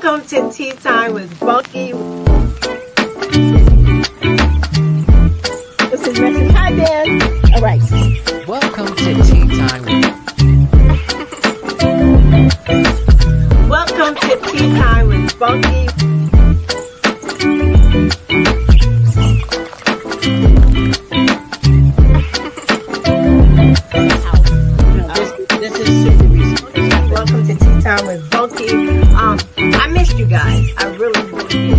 Welcome to Tea Time with Bunky. This is Message. Hi, Dan. All right. Welcome to Tea Time with Welcome to Tea Time with Bunky. This is super recent. Welcome to Tea Time with Bunky. I missed you guys. I really did.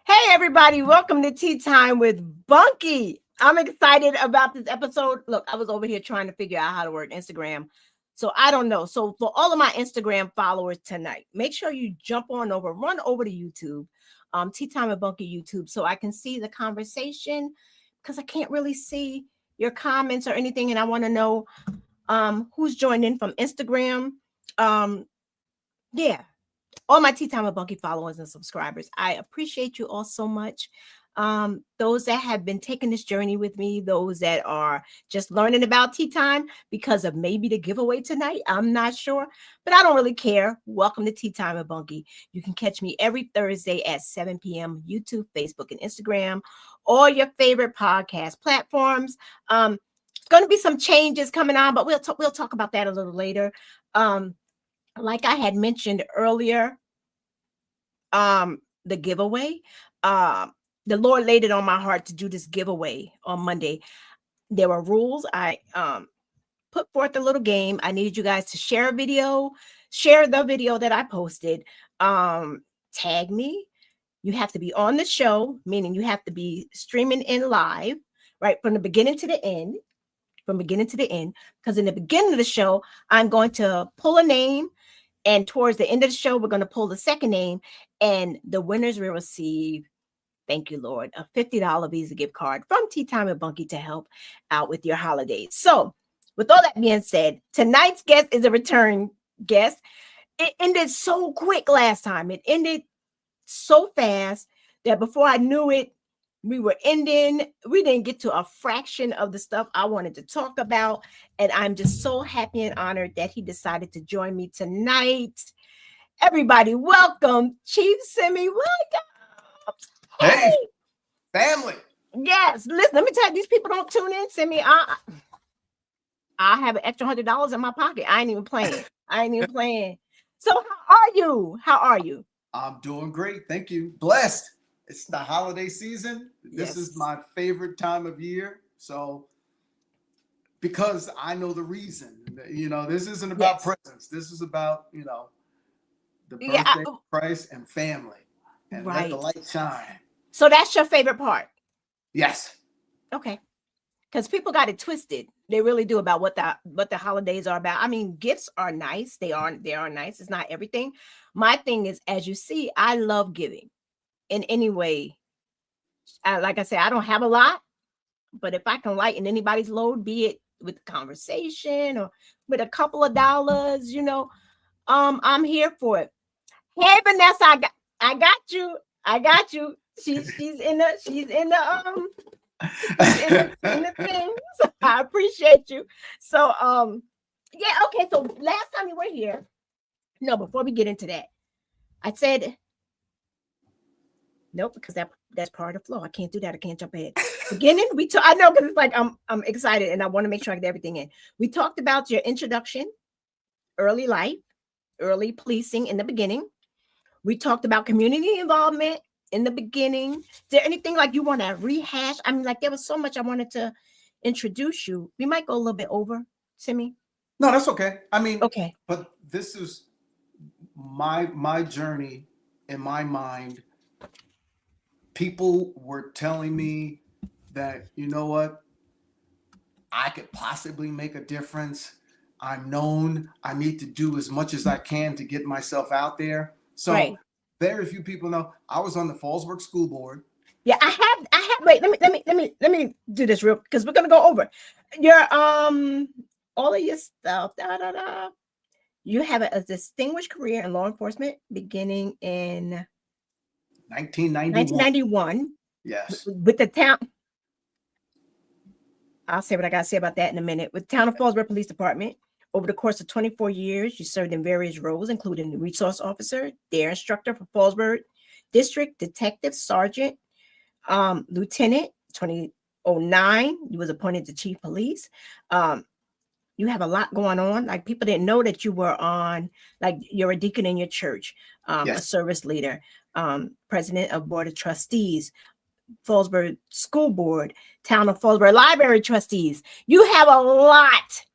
Hey, everybody. Welcome to Tea Time with Bunky. I'm excited about this episode. Look, I was over here trying to figure out how to work Instagram. So I don't know. So for all of my Instagram followers tonight, make sure you run over to YouTube, Tea Time with Bunky YouTube, so I can see the conversation, because I can't really see your comments or anything. And I want to know who's joined in from Instagram. Yeah, all my Tea Time with Bunky followers and subscribers, I appreciate you all so much. Those that have been taking this journey with me, those that are just learning about tea time because of maybe the giveaway tonight, I'm not sure, but I don't really care. Welcome to Tea Time with Bunky. You can catch me every Thursday at 7 p.m. YouTube, Facebook, and Instagram, or your favorite podcast platforms. It's going to be some changes coming on, but we'll talk about that a little later. Like I had mentioned earlier, the giveaway, the Lord laid it on my heart to do this giveaway on Monday. There were rules. I put forth a little game. I needed you guys to share the video that I posted, tag me. You have to be on the show, meaning you have to be streaming in live, right? From the beginning to the end, because in the beginning of the show, I'm going to pull a name, and towards the end of the show, we're going to pull the second name, and the winners will receive, thank you, Lord, a $50 Visa gift card from Tea Time with Bunky to help out with your holidays. So with all that being said, tonight's guest is a return guest. It ended so quick last time. It ended so fast that before I knew it, we were ending. We didn't get to a fraction of the stuff I wanted to talk about. And I'm just so happy and honored that he decided to join me tonight. Everybody, welcome Chief Simmie Williams. Hey, family. Yes, listen, let me tell you, these people don't tune in. Send me, I have an extra $100 in my pocket. I ain't even playing. So how are you? I'm doing great. Thank you. Blessed. It's the holiday season. This is my favorite time of year. So, because I know the reason, this isn't about presents. This is about, the birthday of Christ and family, and let the light shine. So that's your favorite part? Yes. Okay. Because people got it twisted. They really do, about what the holidays are about. I mean, gifts are nice. They are nice. It's not everything. My thing is, as you see, I love giving in any way. Like I said, I don't have a lot, but if I can lighten anybody's load, be it with conversation or with a couple of dollars, I'm here for it. Hey, Vanessa, I got you. She's in the thing. So I appreciate you. So okay. So last time you were here, before we get into that, I said nope, because that's part of the flow. I can't do that. I can't jump ahead. Beginning, I know, because it's like I'm excited and I want to make sure I get everything in. We talked about your introduction, early life, early policing in the beginning. We talked about community involvement in the beginning. Is there anything like you want to rehash? I mean, like, there was so much I wanted to introduce you. We might go a little bit over, Simmie. No, that's okay. I mean, okay. But this is my journey in my mind. People were telling me that, you know what, I could possibly make a difference. I'm known. I need to do as much as I can to get myself out there. So very few people know I was on the Fallsburg School Board. Yeah, I have. Wait, let me do this real, because we're gonna go over your all of your stuff. You have a distinguished career in law enforcement beginning in 1991. Yes. With the town. I'll say what I gotta say about that in a minute. With Town of Fallsburg Police Department, Over the course of 24 years, you served in various roles, including the resource officer, dare instructor for Fallsburg District, detective, sergeant, lieutenant. 2009, you was appointed to chief police. You have a lot going on. Like, people didn't know that you were on, like, you're a deacon in your church, a service leader, president of board of trustees, Fallsburg School Board, Town of Fallsburg Library trustees. You have a lot.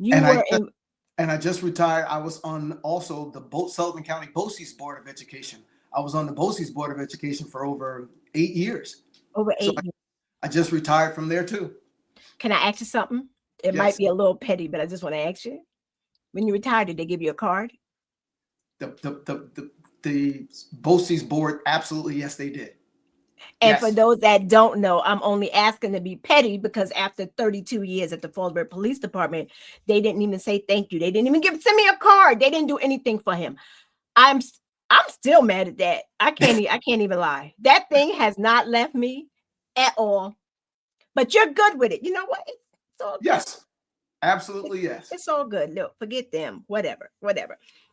I just retired. I was on also the Sullivan County BOCES Board of Education. I was on the BOCES Board of Education for over 8 years. Over 8 years. I just retired from there too. Can I ask you something? It might be a little petty, but I just want to ask you. When you retired, did they give you a card? The BOCES board, absolutely, yes, they did. And for those that don't know, I'm only asking to be petty because after 32 years at the Fallsburg Police Department, they didn't even say thank you. They didn't even send me a card. They didn't do anything for him. I'm still mad at that. I can't even lie. That thing has not left me at all. But you're good with it. You know what? It's all good. Yes, absolutely, yes. It's all good. Look, forget them. Whatever.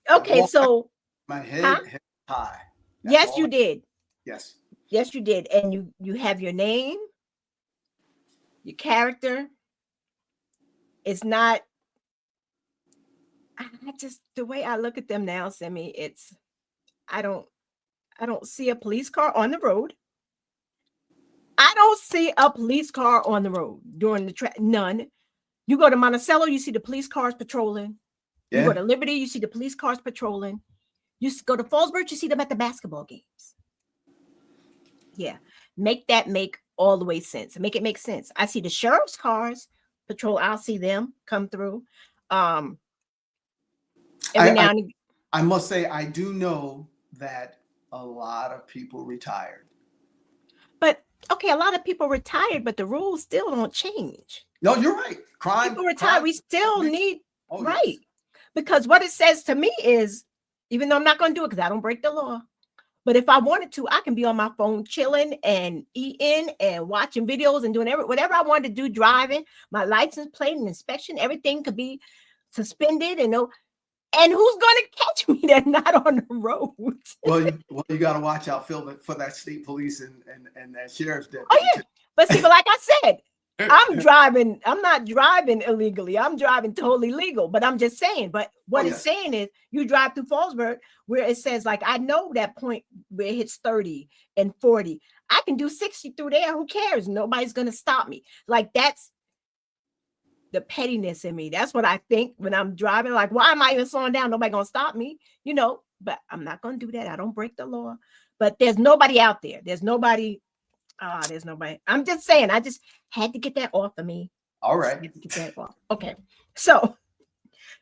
Okay, so my head high. Yes, you did. Yes. Yes, you did. And you have your name, your character. It's not, the way I look at them now, Simmie, I don't see a police car on the road. I don't see a police car on the road during the none. You go to Monticello, you see the police cars patrolling. Yeah. You go to Liberty, you see the police cars patrolling. You go to Fallsburg, you see them at the basketball games. Yeah, make all the way sense. Make it make sense. I see the sheriff's cars patrol. I'll see them come through. I must say, I do know that a lot of people retired. But okay, a lot of people retired, but the rules still don't change. No, you're right. People retired. We still need right, because what it says to me is, even though I'm not going to do it because I don't break the law. But if I wanted to, I can be on my phone chilling and eating and watching videos and doing whatever I wanted to do, driving. My license plate and inspection, everything could be suspended. And who's going to catch me that's not on the road? Well, you got to watch out, Phil, for that state police and that sheriff's deputy. Oh, yeah. But see, like I said, I'm not driving illegally. I'm driving totally legal, but I'm just saying, but what it's saying is you drive through Fallsburg where it says, like, I know that point where it hits 30 and 40. I can do 60 through there. Who cares? Nobody's going to stop me. Like, that's the pettiness in me. That's what I think when I'm driving. Like, why am I even slowing down? Nobody going to stop me, but I'm not going to do that. I don't break the law, but there's nobody out there. There's nobody. I'm just saying, I just had to get that off of me. All right. Get that off. Okay. So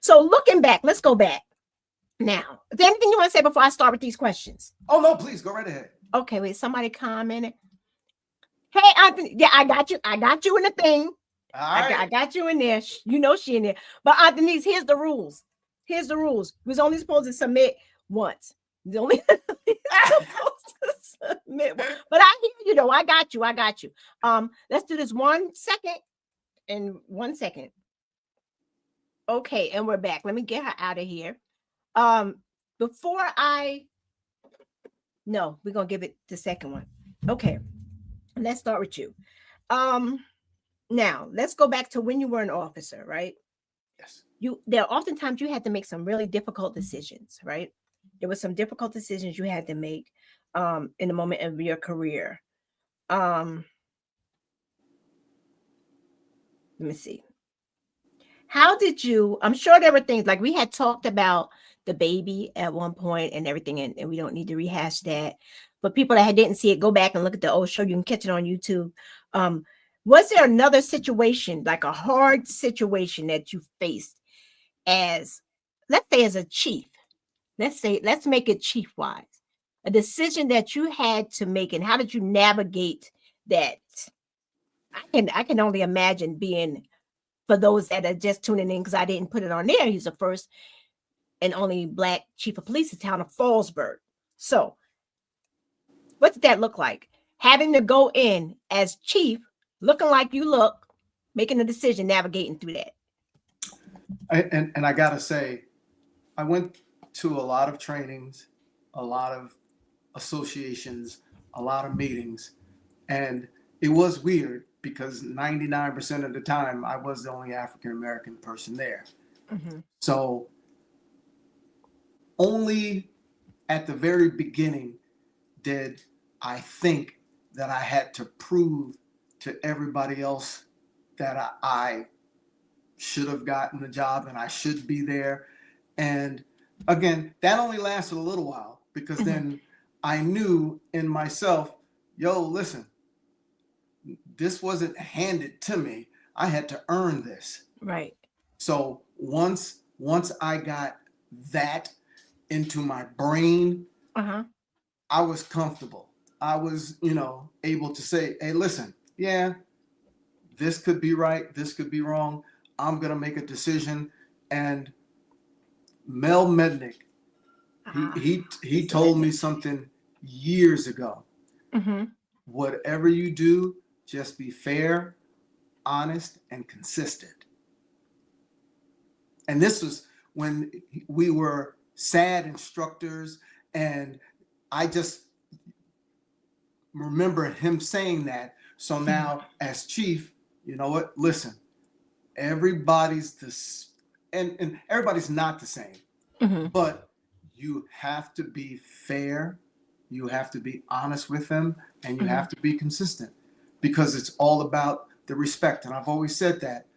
looking back, let's go back. Now, is there anything you want to say before I start with these questions? Oh, no, please go right ahead. Okay, wait, somebody commented. Hey, Anthony, yeah, I got you in the thing. All right. I got you in there. She in there. But Aunt Denise, here's the rules. You was only supposed to submit once. The only supposed to submit one. But I hear you though. I got you. Let's do this 1 second and 1 second. Okay, and we're back. Let me get her out of here. We're gonna give it the second one. Okay, let's start with you. Now let's go back to when you were an officer, right? Yes. Oftentimes you had to make some really difficult decisions, right? There were some difficult decisions you had to make in the moment of your career. Let me see. How did you, I'm sure there were things like we had talked about the baby at one point and everything, and we don't need to rehash that. But people that didn't see it, go back and look at the old show. You can catch it on YouTube. Was there another situation, like a hard situation that you faced as, let's say as a chief? Let's make it chief wise. A decision that you had to make, and how did you navigate that? I can only imagine being, for those that are just tuning in, because I didn't put it on there, he's the first and only Black chief of police in the town of Fallsburg. So what did that look like? Having to go in as chief, looking like you look, making a decision, navigating through that. And I gotta say, I went to a lot of trainings, a lot of associations, a lot of meetings, and it was weird because 99% of the time I was the only African American person there. Mhm. So only at the very beginning did I think that I had to prove to everybody else that I should have gotten the job and I should be there. And again, that only lasted a little while because then I knew in myself, yo, listen, this wasn't handed to me. I had to earn this. Right. So once I got that into my brain, Uh-huh. I was comfortable. I was, able to say, hey, listen, yeah, this could be right, this could be wrong. I'm gonna make a decision. And Mel Mednick, he told me something years ago. Mm-hmm. Whatever you do, just be fair, honest, and consistent. And this was when we were SAD instructors, and I just remember him saying that. So now, as chief, you know what? Listen, everybody's this, and everybody's not the same, but you have to be fair, you have to be honest with them, and you have to be consistent, because it's all about the respect. And I've always said that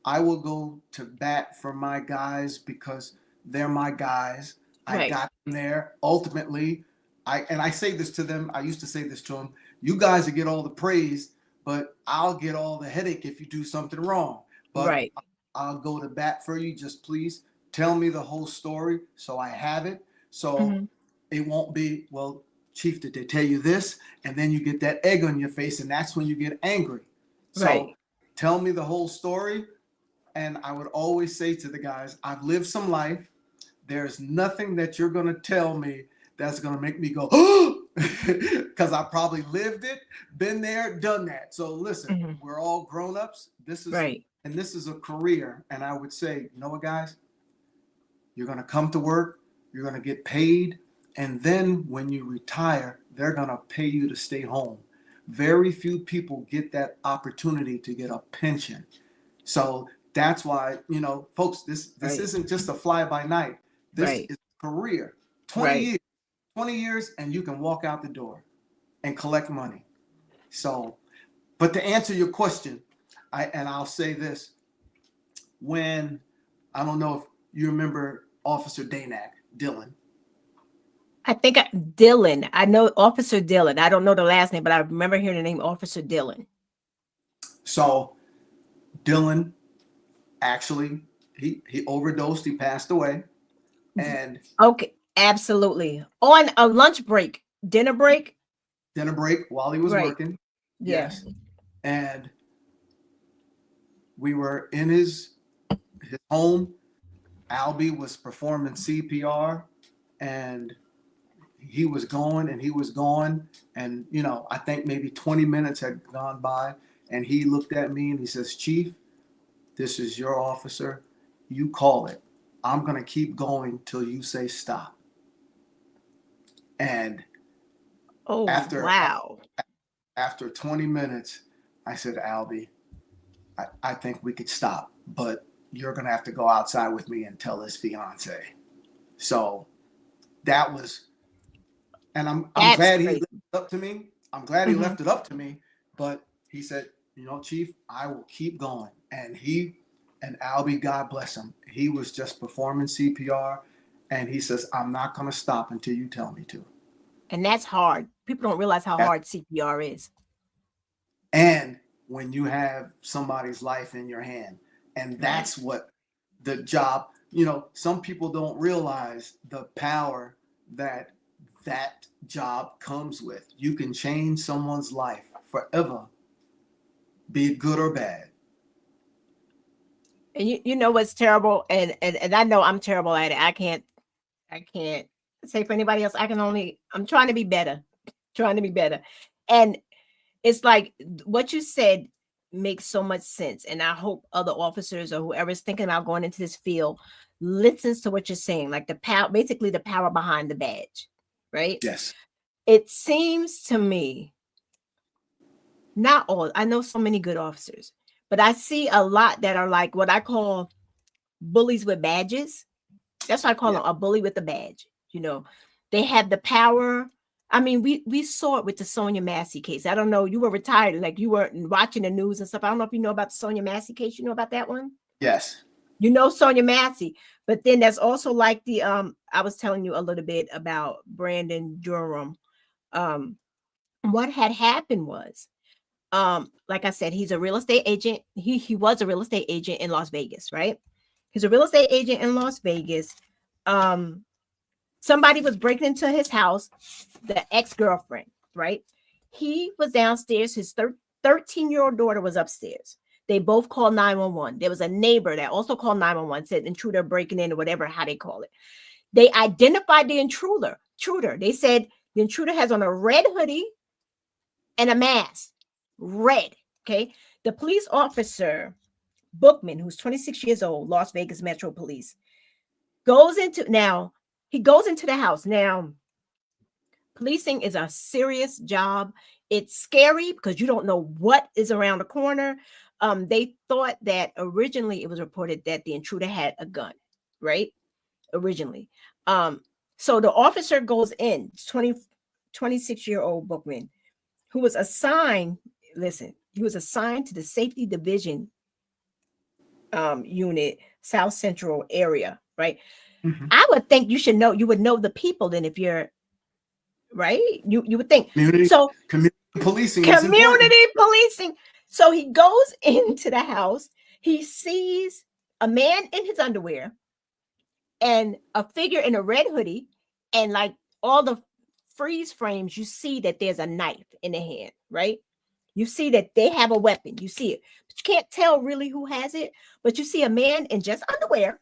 I will go to bat for my guys because they're my guys. I got them there. Ultimately, I say this to them. I used to say this to them. You guys will get all the praise, but I'll get all the headache if you do something wrong. But I'll go to bat for you. Just please tell me the whole story so I have it. So it won't be, well, Chief, did they tell you this? And then you get that egg on your face, and that's when you get angry. So tell me the whole story. And I would always say to the guys, I've lived some life. There's nothing that you're going to tell me that's going to make me go, oh, because I probably lived it, been there, done that. So listen, we're all grown-ups. This is and this is a career. And I would say, you know what, guys? You're going to come to work. You're going to get paid. And then when you retire, they're going to pay you to stay home. Very few people get that opportunity to get a pension. So that's why, folks, this isn't just a fly by night. This is a career. 20 years, and you can walk out the door and collect money. So, but to answer your question, I'll say this. When, I don't know if you remember Officer Dylan. I think Dylan. I know Officer Dylan. I don't know the last name, but I remember hearing the name Officer Dylan. So Dylan, actually, he overdosed. He passed away. And okay, absolutely. On a lunch break, dinner break while he was working. Yes. And we were in his home. Albie was performing CPR, and he was going and he was going. And, I think maybe 20 minutes had gone by, and he looked at me and he says, Chief, this is your officer. You call it. I'm going to keep going till you say stop. And after 20 minutes, I said, Albie, I think we could stop, but you're going to have to go outside with me and tell his fiance. So that was, and I'm glad he left it up to me. I'm glad he left it up to me, but he said, Chief, I will keep going. And Albie, God bless him, he was just performing CPR, and he says, I'm not going to stop until you tell me to. And that's hard. People don't realize how hard CPR is. And when you have somebody's life in your hand, and that's what the job, some people don't realize the power that job comes with. You can change someone's life forever, be it good or bad. And you know what's terrible, and I know I'm terrible at it. I can't say for anybody else. I'm trying to be better. And it's like what you said, makes so much sense. And I hope other officers or whoever's thinking about going into this field listens to what you're saying, like the power, basically the power behind the badge, right? Yes. It seems to me, not all, I know so many good officers, but I see a lot that are like what I call bullies with badges. That's why I call them a bully with a badge. You know, they have the power. I mean, we saw it with the Sonia Massey case. I don't know. You were retired, like you weren't watching the news and stuff. I don't know if you know about the Sonia Massey case. You know about that one? Yes. You know Sonia Massey, but then there's also like the I was telling you a little bit about Brandon Durham. What had happened was, like I said, he's a real estate agent. He was a real estate agent in Las Vegas, right? He's a real estate agent in Las Vegas. Somebody was breaking into his house, the ex-girlfriend, right? He was downstairs. His 13-year-old daughter was upstairs. They both called 911. There was a neighbor that also called 911, said intruder breaking in or whatever, how they call it. They identified the intruder. They said the intruder has on a red hoodie and a mask. Red, okay? The police officer, Bookman, who's 26 years old, Las Vegas Metro Police, goes into the house. Now, policing is a serious job. It's scary because you don't know what is around the corner. They thought that originally it was reported that the intruder had a gun, right? Originally. So the officer goes in, 26-year-old Bookman, who was assigned, he was assigned to the safety division unit, South Central area, right? Mm-hmm. I would think you would know the people then if you're right. You would think. Community policing. Community policing. So he goes into the house. He sees a man in his underwear and a figure in a red hoodie, and like all the freeze frames, you see that there's a knife in the hand, right? You see that they have a weapon. You see it, but you can't tell really who has it. But you see a man in just underwear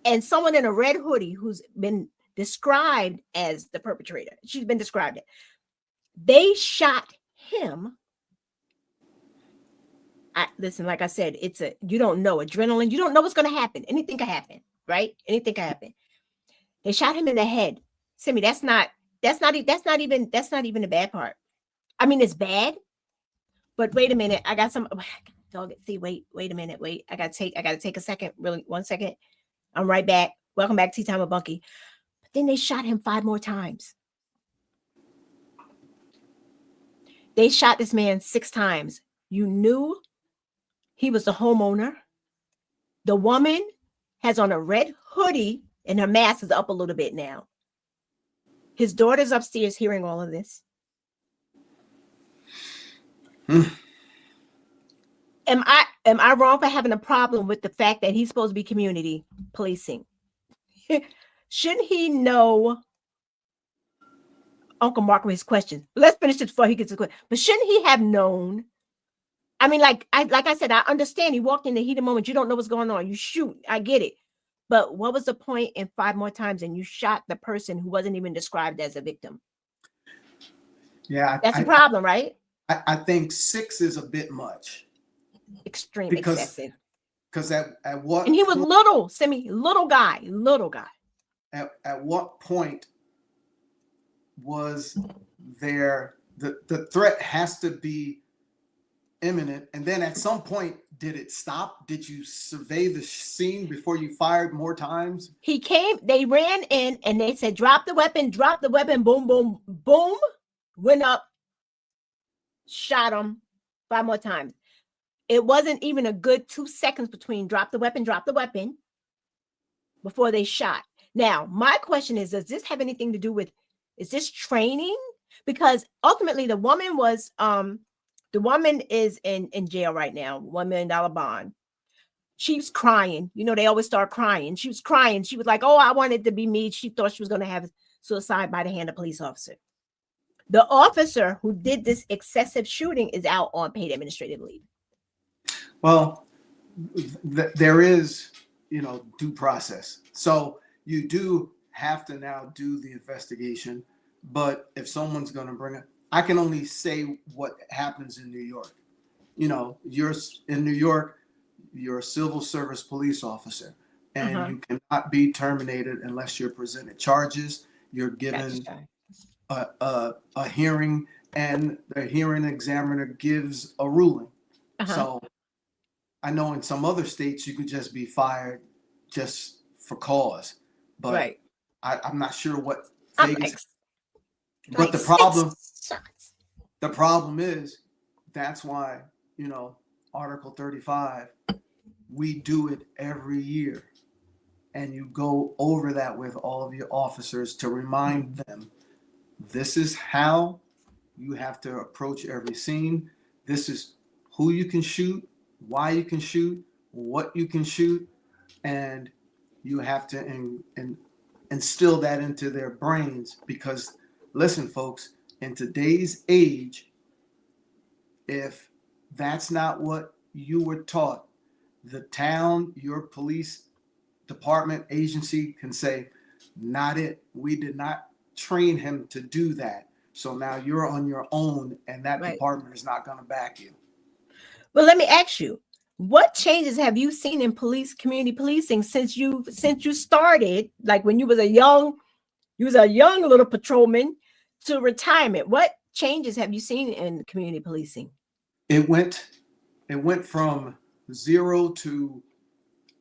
and someone in a red hoodie who's been described as the perpetrator. She's been described it. They shot him. Listen, like I said, you don't know, adrenaline. You don't know what's going to happen. Anything can happen, right? Anything can happen. They shot him in the head. Simmie, that's not even the bad part. I mean, it's bad, but wait a minute. I got some dog. See, wait a minute. Wait, I gotta take a second. Really, 1 second. I'm right back. Welcome back to Time with Bunky. But then they shot him 5 more times. They shot this man 6 times. You knew he was the homeowner. The woman has on a red hoodie and her mask is up a little bit now. His daughter's upstairs hearing all of this. Am I wrong for having a problem with the fact that he's supposed to be community policing? Shouldn't he know? Uncle Mark with his questions. But let's finish this before he gets to the question. But shouldn't he have known? I mean, like I said, I understand he walked in the heat of the moment. You don't know what's going on. You shoot. I get it. But what was the point in 5 more times and you shot the person who wasn't even described as a victim? Yeah. That's the problem, right? I think 6 is a bit much. Excessive. Because at what and he was point, little, Simmie, little guy. At what point was there the threat has to be imminent, and then at some point did it stop? Did you survey the scene before you fired more times? They ran in and they said drop the weapon, boom, boom, boom, went up, shot him 5 more times. It wasn't even a good 2 seconds between drop the weapon before they shot. Now, my question is, does this have anything to do with, is this training? Because ultimately the woman is in jail right now, $1 million bond. She was crying. You know, they always start crying. She was crying. She was like, oh, I wanted to be me. She thought she was going to have suicide by the hand of a police officer. The officer who did this excessive shooting is out on paid administrative leave. Well, there is, due process. So you do have to now do the investigation. But if someone's going to bring it, I can only say what happens in New York. you're in New York, you're a civil service police officer, and you cannot be terminated unless you're presented charges, you're given a hearing, and the hearing examiner gives a ruling. So I know in some other states you could just be fired just for cause, but I'm not sure what Vegas. But the problem is, that's why, Article 35, we do it every year. And you go over that with all of your officers to remind them, this is how you have to approach every scene. This is who you can shoot, why you can shoot, what you can shoot. And you have to instill that into their brains, because listen, folks, in today's age, if that's not what you were taught, the town, your police department, agency can say, not it. We did not train him to do that. So now you're on your own, and that department is not going to back you. Well, let me ask you, what changes have you seen in community policing since you started, like when you was a young little patrolman to retirement? What changes have you seen in community policing? It went from zero to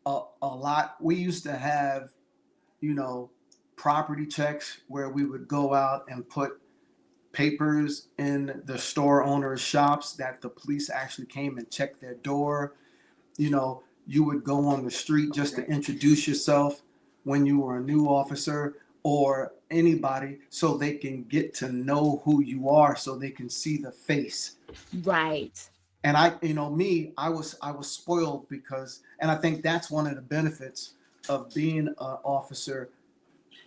a lot. We used to have, property checks where we would go out and put papers in the store owners' shops that the police actually came and checked their door. You would go on the street just to introduce yourself when you were a new officer or anybody, so they can get to know who you are, so they can see the face. Right. And I was spoiled because, and I think that's one of the benefits of being an officer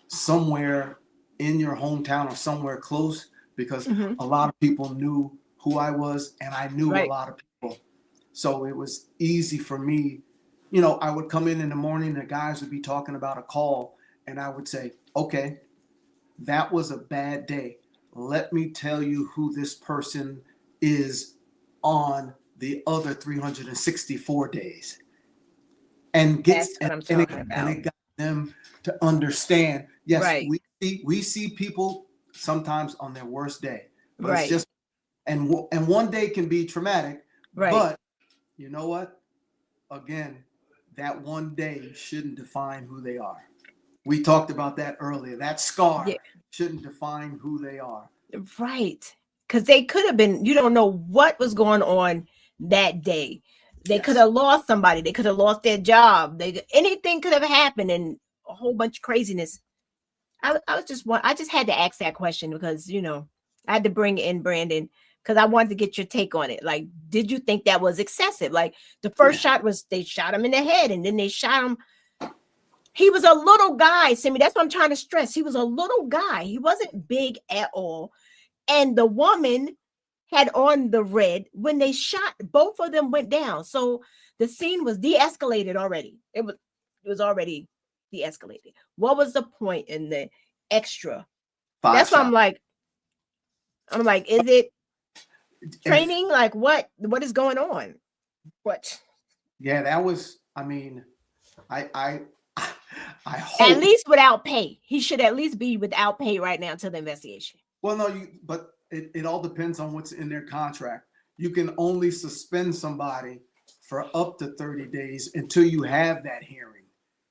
somewhere in your hometown or somewhere close, because a lot of people knew who I was, and I knew a lot of people. So it was easy for me. I would come in the morning, the guys would be talking about a call, and I would say, okay, that was a bad day. Let me tell you who this person is on the other 364 days. And it got them to understand, yes, we see people sometimes on their worst day. But it's just, and one day can be traumatic. But you know what? Again, that one day shouldn't define who they are. We talked about that earlier. That scar shouldn't define who they are. Right. Because they could have been, you don't know what was going on that day. They could have lost somebody. They could have lost their job. Anything could have happened, and a whole bunch of craziness. I just had to ask that question because, I had to bring in Brandon because I wanted to get your take on it. Like, did you think that was excessive? Like, the first shot was, they shot him in the head, and then they shot him. He was a little guy, Simmie. That's what I'm trying to stress. He was a little guy. He wasn't big at all. And the woman had on the red. When they shot, both of them went down. So the scene was de-escalated already. It was already de-escalated. What was the point in the extra? That's why I'm like, is it training? Like, what is going on? What? Yeah, that was, I hope. At least without pay. He should at least be without pay right now until the investigation. Well, no, but it all depends on what's in their contract. You can only suspend somebody for up to 30 days until you have that hearing.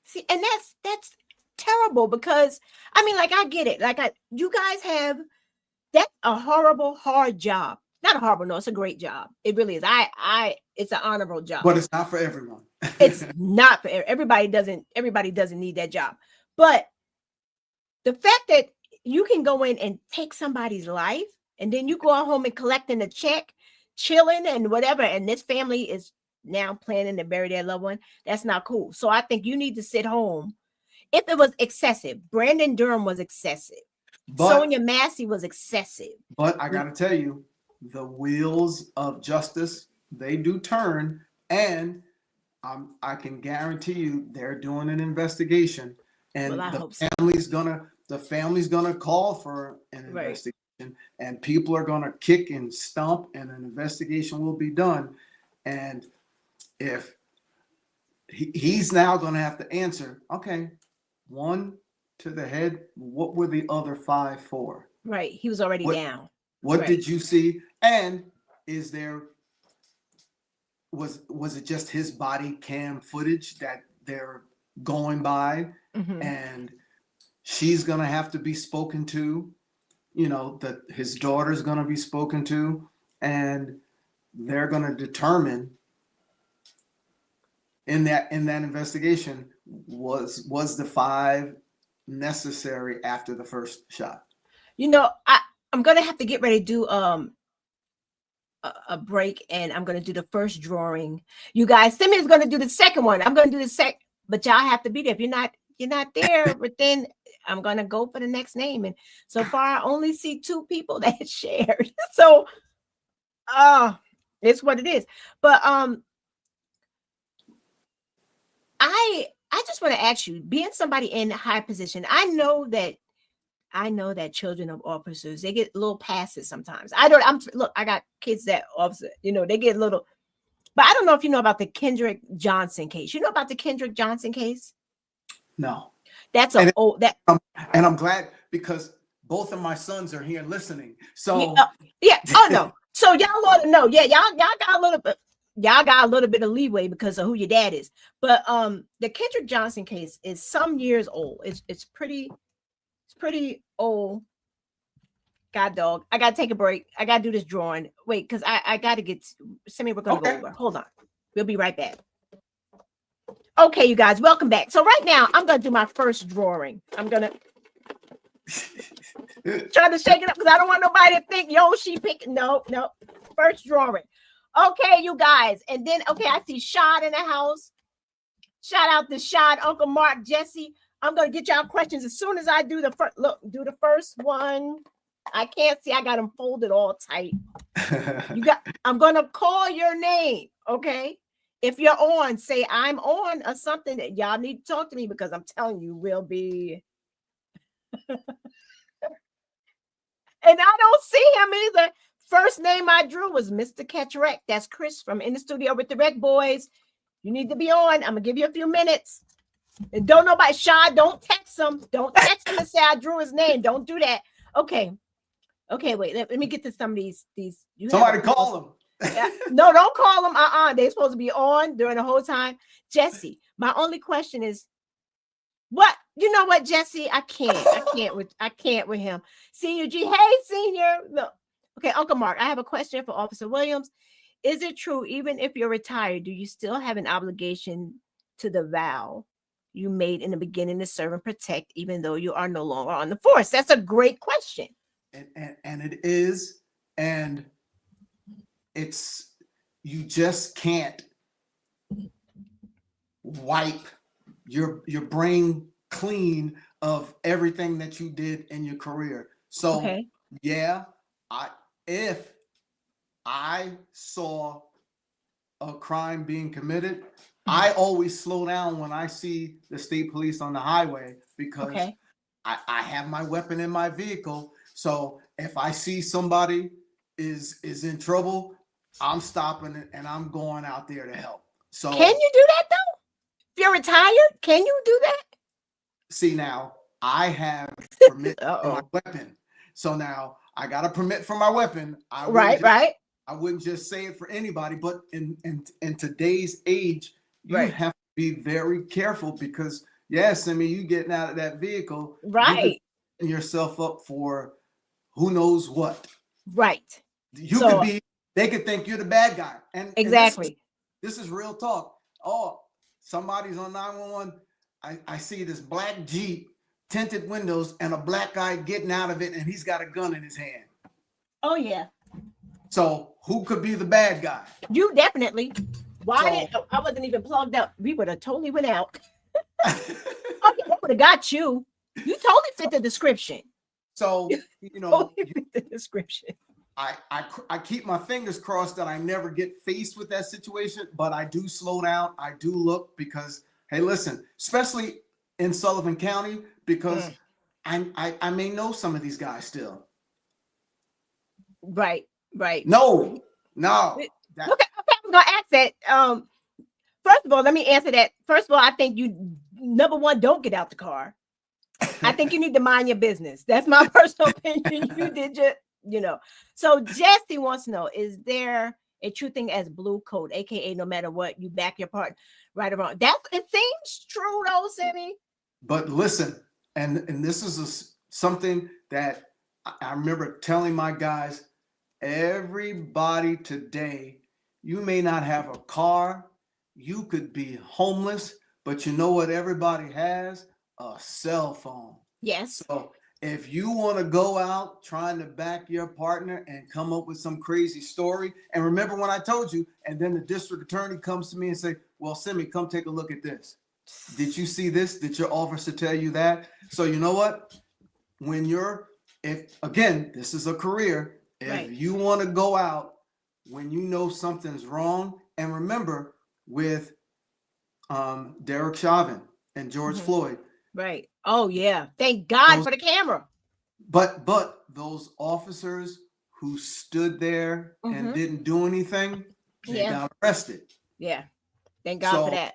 See, and that's terrible because, I get it. You guys have, that's a horrible, hard job. Not a horrible, no, it's a great job. It really is. It's an honorable job. But it's not for everyone. It's not for everybody. Everybody doesn't need that job. But the fact that you can go in and take somebody's life, and then you go home and collecting a check, chilling and whatever, and this family is now planning to bury their loved one, that's not cool. So I think you need to sit home. If it was excessive, Brandon Durham was excessive. Sonia Massey was excessive. But I got to tell you, the wheels of justice, they do turn, and I can guarantee you they're doing an investigation, and the family's gonna call for an investigation, and people are gonna kick and stomp, and an investigation will be done. And if he's now going to have to answer, okay, 1 to the head, what were the other 5 for? Right. He was already down. What Right. did you see? And is there, was it just his body cam footage that they're going by? Mhm. And she's going to have to be spoken to, you know, that his daughter's going to be spoken to, and they're going to determine in that investigation, was the 5 necessary after the first shot? You know, I'm gonna have to get ready to do a break, and I'm gonna do the first drawing. You guys, Simmie is gonna do the second one. I'm gonna do the second, but y'all have to be there. If you're not there, but then I'm gonna go for the next name. And so far, I only see 2 people that shared. So, it's what it is. But I just want to ask you, being somebody in a high position, I know that children of officers, they get little passes sometimes. I got kids that officer, you know, they get little, but I don't know if you know about the Kendrick Johnson case. You know about the Kendrick Johnson case? No. That's and I'm glad, because both of my sons are here listening. So yeah. Oh no. So y'all ought to know. Yeah, y'all got a little bit of leeway because of who your dad is. But the Kendrick Johnson case is some years old. It's pretty old. God dog. I gotta take a break. I gotta do this drawing. Wait, because I gotta get Simmie, we're gonna go over. Hold on. We'll be right back. Okay, you guys, welcome back. So right now I'm gonna do my first drawing. I'm gonna try to shake it up because I don't want nobody to think, yo, she picked. No. First drawing. Okay, you guys. And then, okay, I see Shad in the house. Shout out to Shad, Uncle Mark, Jesse. I'm going to get y'all questions as soon as I do the first. Look, do the first one. I can't see. I got them folded all tight. I'm going to call your name, okay? If you're on, say I'm on or something. That y'all need to talk to me because I'm telling you, we'll be. And I don't see him either. First name I drew was Mr. Catch Rec. That's Chris from In the Studio with the Rec Boys. You need to be on. I'm gonna give you a few minutes. And don't nobody, Shad, don't text him. Don't text him and say I drew his name. Don't do that. Okay, wait. Let me get to some of these. Somebody call him. No, don't call them. They're supposed to be on during the whole time. Jesse, my only question is, what? You know what, Jesse? I can't with him. Senior G, hey, Senior. No. Okay, Uncle Mark, I have a question for Officer Williams. Is it true, even if you're retired, do you still have an obligation to the vow you made in the beginning to serve and protect, even though you are no longer on the force? That's a great question. And it is. And it's, you just can't wipe your brain clean of everything that you did in your career. So okay. Yeah, if I saw a crime being committed, I always slow down when I see the state police on the highway, because I have my weapon in my vehicle. So if I see somebody is in trouble, I'm stopping it and I'm going out there to help. So can you do that though? If you're retired, can you do that? See, now I have permit for my weapon. So now I got a permit for my weapon. Right. I wouldn't just say it for anybody, but in today's age, you have to be very careful, because yes, I mean, you getting out of that vehicle, right? You yourself up for who knows what. Right. You could be. They could think you're the bad guy. And exactly. This is real talk. Oh, somebody's on 911. I see this black Jeep, tinted windows, and a black guy getting out of it, and he's got a gun in his hand. Oh yeah. So who could be the bad guy? You definitely. I wasn't even plugged up. We would have totally went out. That would have got you. You totally fit the description. So you know, totally fit the description. I keep my fingers crossed that I never get faced with that situation, but I do slow down. I do look, because hey, listen, especially in Sullivan County, because I may know some of these guys still. Right. No. Okay, I'm gonna ask that. First of all, let me answer that. First of all, I think you, number one, don't get out the car. I think you need to mind your business. That's my personal opinion. You did just, So Jesse wants to know, is there a true thing as blue code, aka no matter what, you back your part, right or wrong? It seems true though, Simmie. But listen, and this is something that I remember telling my guys, everybody today, you may not have a car, you could be homeless, but you know what everybody has? A cell phone. Yes. So if you want to go out trying to back your partner and come up with some crazy story, and remember when I told you, and then the district attorney comes to me and say, well, Simmie, come take a look at this. Did you see this? Did your officer tell you that? So you know what? If again, this is a career, if you want to go out when you know something's wrong, and remember with Derek Chauvin and George Floyd. Right. Oh yeah. Thank God for the camera. But those officers who stood there and didn't do anything, they got arrested. Yeah. Thank God for that.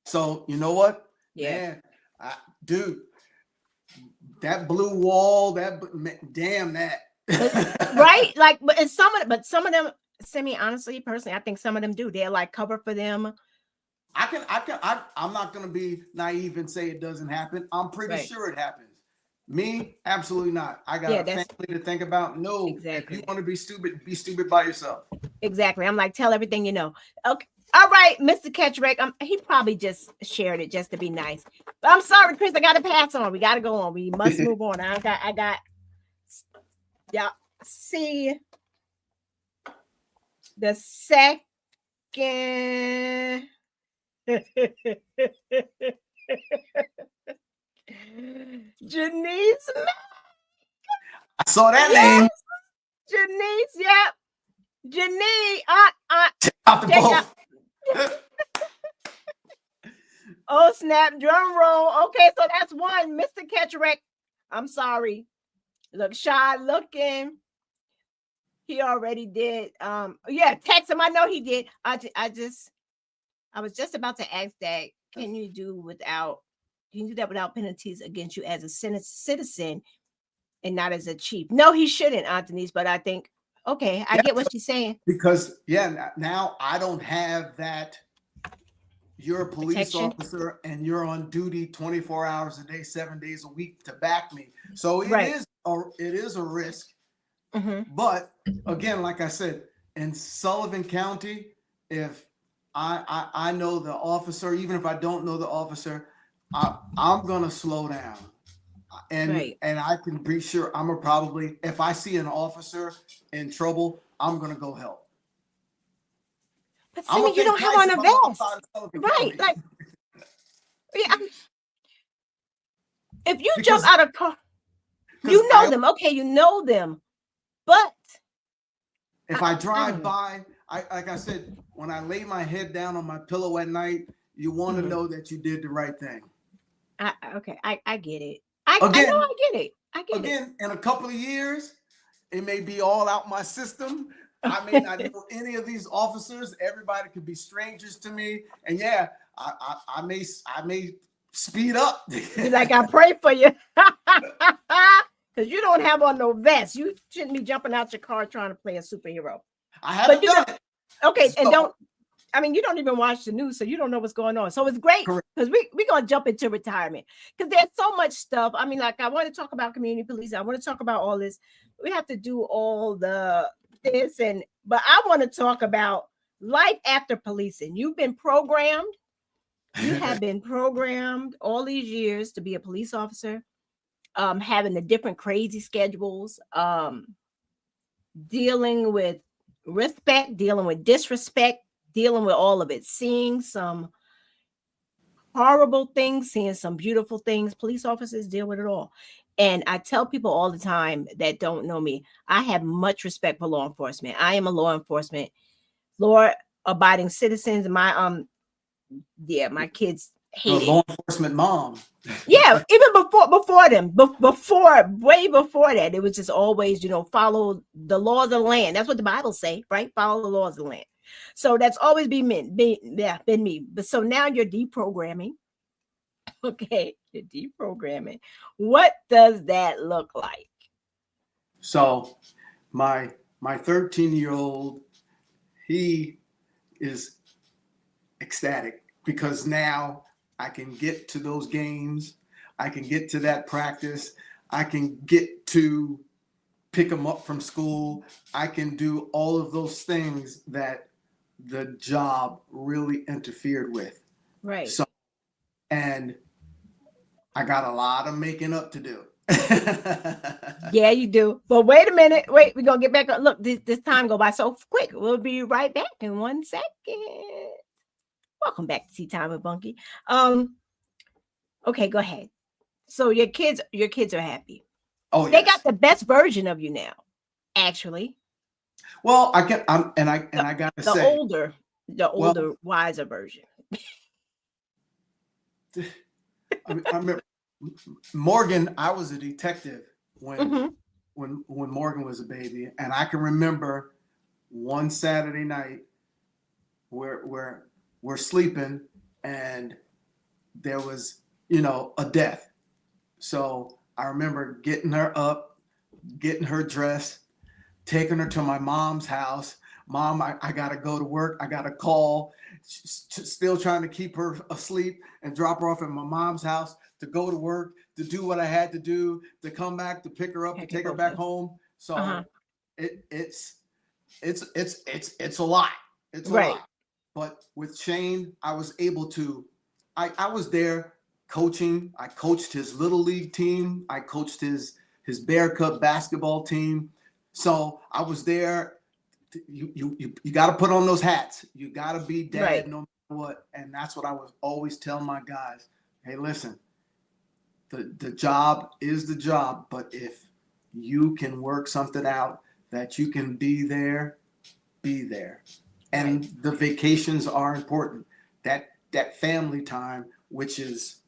So you know what? Yeah. Man, dude, that blue wall, damn that. Right? Like, but some of them, Simmie, honestly, personally, I think some of them do. They're like cover for them. I'm not gonna be naive and say it doesn't happen. I'm pretty sure it happens. Me, absolutely not. I got a family to think about. No, exactly. If you want to be stupid by yourself. Exactly. I'm like, tell everything you know. Okay. All right, Mr. Ketcherick. He probably just shared it just to be nice. But I'm sorry, Chris. I got to pass on. We got to go on. We must move on. I got. Yeah. See. The second. Janice. I saw that name. Janice, yep. Janice. Oh, snap. Drum roll. Okay, so that's one. Mr. Ketcherick. I'm sorry. Look shy looking. He already did. Yeah, text him. I know he did. I was just about to ask that. Can you do that without penalties against you as a citizen and not as a chief? No, he shouldn't, Aunt Denise, but I think, okay, I get what she's saying. Because, now I don't have that. You're a police officer and you're on duty 24 hours a day, 7 days a week to back me. So it is a risk. But again, like I said, in Sullivan County, if I know the officer, even if I don't know the officer, I'm gonna slow down, and I can be sure if I see an officer in trouble, I'm gonna go help. But Simmie, you don't have on a vest, right? Like, if you jump out of car, you know them. Okay, you know them, but if I drive by, like I said, when I lay my head down on my pillow at night, you want to know that you did the right thing. I get it. I know I get it. Again, in a couple of years, it may be all out my system. I may not know any of these officers. Everybody could be strangers to me. And I may speed up. Like, I pray for you. Because you don't have on no vest. You shouldn't be jumping out your car trying to play a superhero. I haven't done it. Okay, so, and you don't even watch the news, so you don't know what's going on. So it's great because we're going to jump into retirement because there's so much stuff. I mean, like, I want to talk about community policing. I want to talk about all this. We have to do all this, but I want to talk about life after policing. You've been programmed. You have been programmed all these years to be a police officer, having the different crazy schedules, dealing with respect, dealing with disrespect, dealing with all of it, seeing some horrible things, seeing some beautiful things. Police officers deal with it all. And I tell people all the time that don't know me, I have much respect for law enforcement. I am a law abiding citizens. My kids hate it. Law enforcement mom. Yeah, even before them, way before that, it was just always, follow the laws of the land. That's what the Bible say, right? Follow the laws of the land. So that's always been me. But so now you're deprogramming. Okay, you're deprogramming. What does that look like? So my 13-year-old, he is ecstatic because now I can get to those games. I can get to that practice. I can get to pick him up from school. I can do all of those things that the job really interfered with. Right. So, and I got a lot of making up to do. Yeah, you do. But wait a minute. Wait, we're gonna get back. Look, this time go by so quick. We'll be right back in 1 second. Welcome back to Tea Time with Bunky. Okay, go ahead. So your kids are happy. Oh, they yes. got the best version of you now, actually. Well, I gotta the say, older, wiser version. I remember Morgan. I was a detective when Mm-hmm. when Morgan was a baby, and I can remember one Saturday night where we're sleeping, and there was a death. So I remember getting her up, getting her dressed, taking her to my mom's house. Mom, I got to go to work. I got to call. Still trying to keep her asleep and drop her off at my mom's house to go to work, to do what I had to do, to come back, to pick her up, to take her back home. So it's a lot. It's a lot. But with Shane, I was able to, I was there coaching. I coached his little league team. I coached his Bear Cup basketball team. So I was there. You got to put on those hats. You got to be dad no matter what. And that's what I was always telling my guys. Hey, listen, the job is the job. But if you can work something out that you can be there, be there. And the vacations are important. That family time, which is,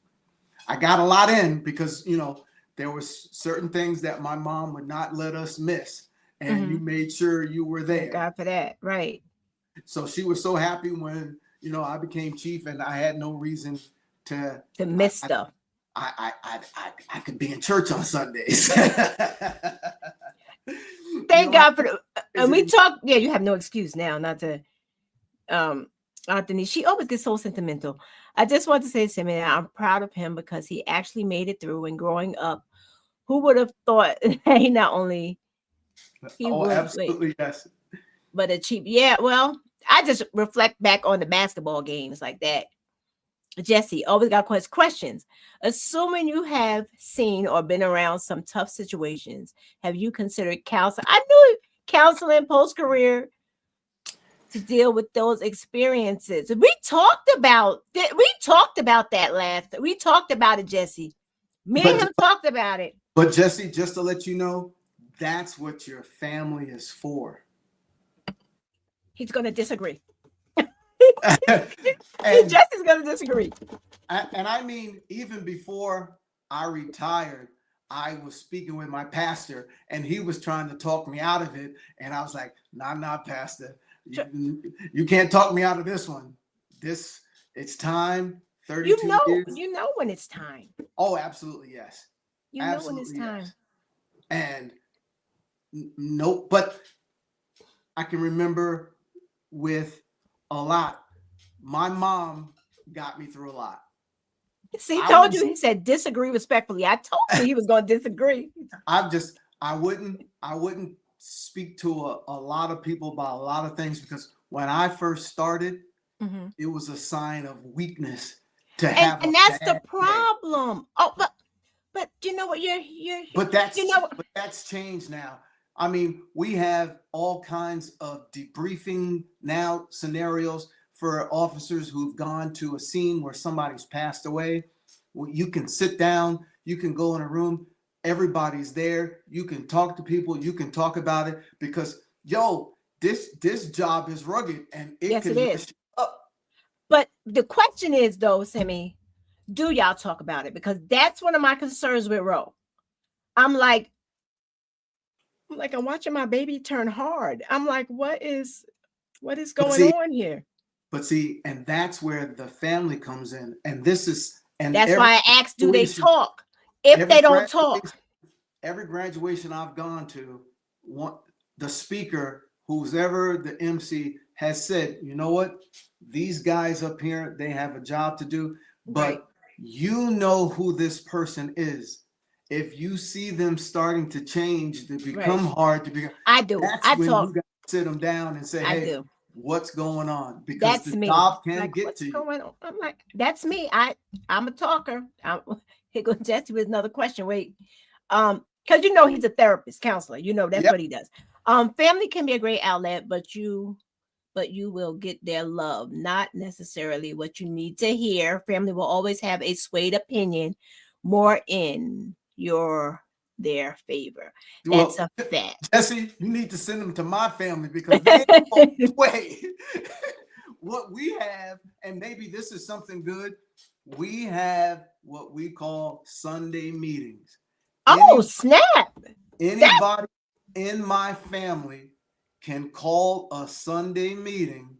I got a lot in because, there was certain things that my mom would not let us miss. And you made sure you were there. Thank God for that. Right. So she was so happy when, I became chief and I had no reason to miss stuff. I could be in church on Sundays. Thank God for the, and we talk. Yeah, you have no excuse now not to. Anthony, she always gets so sentimental. I just want to say to him, I'm proud of him because he actually made it through. And growing up, who would have thought he not only absolutely yes, but a cheap. Yeah, well, I just reflect back on the basketball games like that. Jesse always got questions. Assuming you have seen or been around some tough situations, have you considered counseling? I knew counseling post-career to deal with those experiences. We talked about that. We talked about that last. We talked about it, Jesse. Me and him talked about it. But Jesse, just to let you know, that's what your family is for. He's going to disagree. Jesse's going to disagree. And I mean, even before I retired, I was speaking with my pastor, and he was trying to talk me out of it. And I was like, nah, pastor. You can't talk me out of this one. It's time. 32 years. You know when it's time. Oh, absolutely, yes. You know when it's time. Yes. And nope, but I can remember with a lot. My mom got me through a lot. See, he told you, he said disagree respectfully. I told you he was going to disagree. I wouldn't speak to a lot of people about a lot of things because when I first started, it was a sign of weakness to have. And that's the problem. Day. Oh, but you know what? But that's changed now. I mean, we have all kinds of debriefing now scenarios for officers who've gone to a scene where somebody's passed away. You can sit down, you can go in a room, everybody's there, you can talk to people, you can talk about it because this job is rugged and it can mess you up. But the question is though, Simmie, do y'all talk about it? Because that's one of my concerns with Ro. I'm watching my baby turn hard. I'm like, what is What is going on here? But see, and that's where the family comes in. And this is, and that's why I asked, do they talk? If they don't talk. Every graduation I've gone to, the speaker, who's ever the MC, has said, you know what? These guys up here, they have a job to do, but you know who this person is. If you see them starting to change, to become hard to become, I do. That's when you got to sit them down and say, hey, what's going on? Because that's the me. job can like, get what's to going you. on? I'm like, that's me. I'm a talker. Here goes Jesse with another question. Wait. Because you know he's a therapist, counselor. You know, that's what he does. Family can be a great outlet, but you will get their love, not necessarily what you need to hear. Family will always have a swayed opinion more in their favor. That's a fact. Jesse, you need to send them to my family because they ain't sway. What we have, and maybe this is something good, we have what we call Sunday meetings. Snap. Anybody in my family can call a Sunday meeting,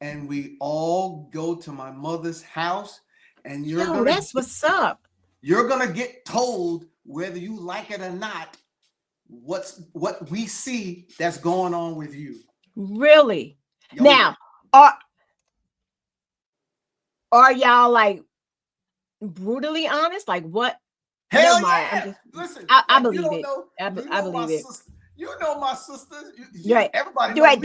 and we all go to my mother's house, and that's what's up. You're gonna get told, whether you like it or not, what we see that's going on with you. Really? Now, are y'all like brutally honest? Like what? Hell yeah! Listen, I believe it. I believe it. You know my sisters. Everybody knows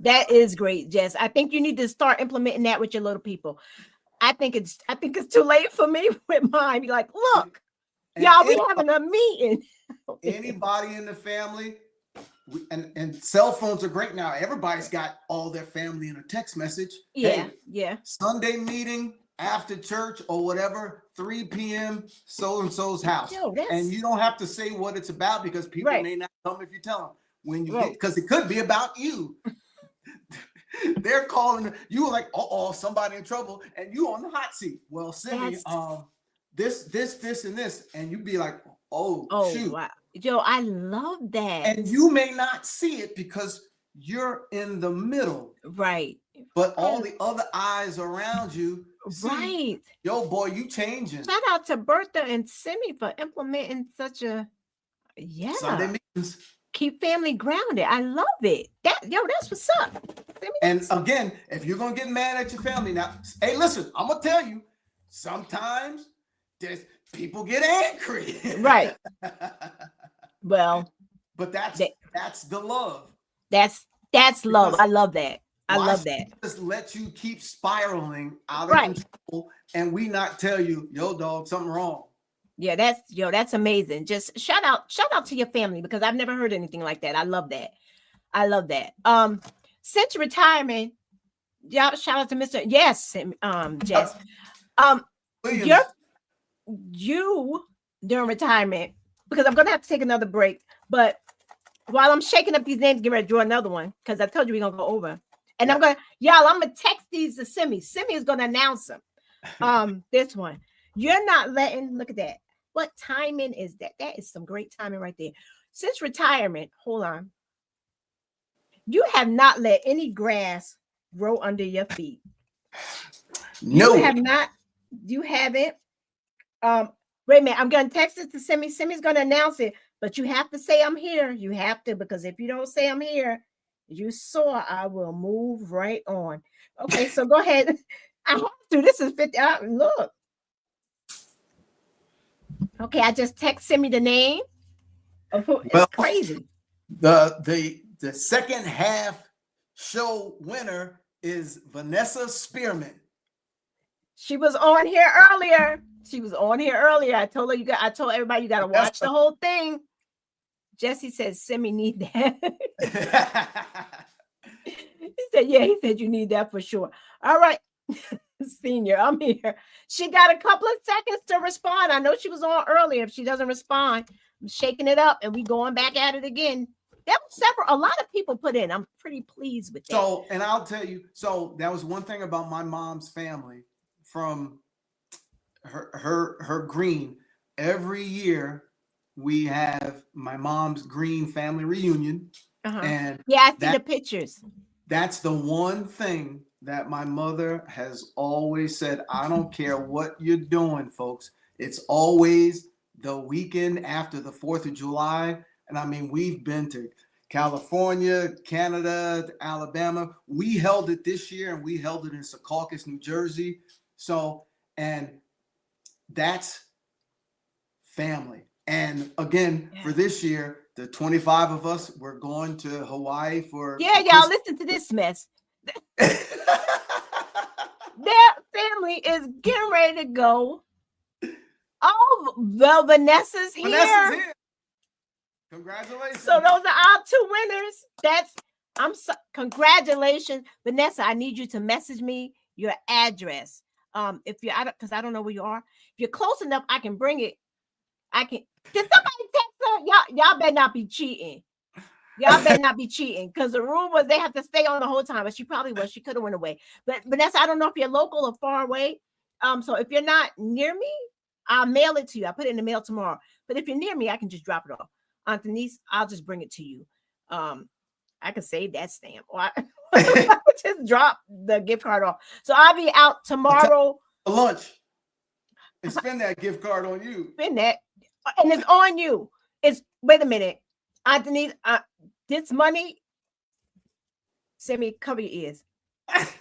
that is great, Jess. I think you need to start implementing that with your little people. I think it's too late for me with mine. Be like, look, y'all, we having a meeting. Anybody in the family, and cell phones are great now. Everybody's got all their family in a text message. Yeah. Sunday meeting after church or whatever, 3 p.m. so and so's house. And you don't have to say what it's about because people may not come if you tell them. When you get, because it could be about you. They're calling you like, somebody in trouble, and you on the hot seat. Well, Simmie, this, and this, and you be like, shoot. Wow. Yo, I love that. And you may not see it because you're in the middle. Right. But all the other eyes around you. See, yo, boy, you changing. Shout out to Bertha and Simmie for implementing such a Sunday meetings. Keep family grounded. I love it. That's what's up. And again, if you're gonna get mad at your family now, hey, listen, I'm gonna tell you, sometimes people get angry. Right. Well, but that's the love. That's love. I love that. I love that. Just let you keep spiraling out of control, and we not tell you, yo, dog, something wrong. Yeah, that's amazing. Just shout out to your family because I've never heard anything like that. I love that. Since retirement, shout out to Mr. Jess. You during retirement, because I'm gonna have to take another break, but while I'm shaking up these names, get ready to draw another one because I told you we're gonna go over. And I'm gonna text these to Simmie. Simmie is gonna announce them. This one. You're not letting, look at that. What timing is that? That is some great timing right there. Since retirement, hold on. You have not let any grass grow under your feet. No. You have not. You haven't. Wait a minute. I'm going to text it to Simmie. Simmie's going to announce it, but you have to say I'm here. You have to, because if you don't say I'm here, you saw I will move right on. Okay, so go ahead. I have to. This is 50. Look. Okay, I just text Simmie the name. It's crazy. The second half show winner is Vanessa Spearman. She was on here earlier. I told her I told everybody you got to watch the whole thing. Jesse says Simmie need that. He said you need that for sure. All right. Senior, I'm here. She got a couple of seconds to respond. I know she was on earlier. If she doesn't respond, I'm shaking it up and we going back at it again. That was a lot of people put in. I'm pretty pleased with that. So, and I'll tell you, that was one thing about my mom's family from her green. Every year we have my mom's green family reunion. And I see the pictures. that's the one thing that my mother has always said. I don't care what you're doing, folks. It's always the weekend after the 4th of July. And I mean, we've been to California, Canada, Alabama. We held it this year, and we held it in Secaucus, New Jersey. So, and that's family. And again, for this year, the 25 of us, we're going to Hawaii for y'all listen to this mess. Their family is getting ready to go. Oh, well, Vanessa's here. Congratulations. So those are our 2 winners. Congratulations, Vanessa. I need you to message me your address. If you're because I don't know where you are. If you're close enough, I can bring it. Did somebody text her? Y'all better not be cheating. Y'all better not be cheating, because the rule was they have to stay on the whole time. But she probably was. She could have went away. But Vanessa, I don't know if you're local or far away. So if you're not near me, I'll mail it to you. I'll put it in the mail tomorrow. But if you're near me, I can just drop it off. Aunt Denise, I'll just bring it to you. I can save that stamp. Or I just drop the gift card off. So I'll be out tomorrow. Lunch. And spend that gift card on you. Spend that. And it's on you. Wait a minute. Aunt Denise, this money, Simmie, cover your ears.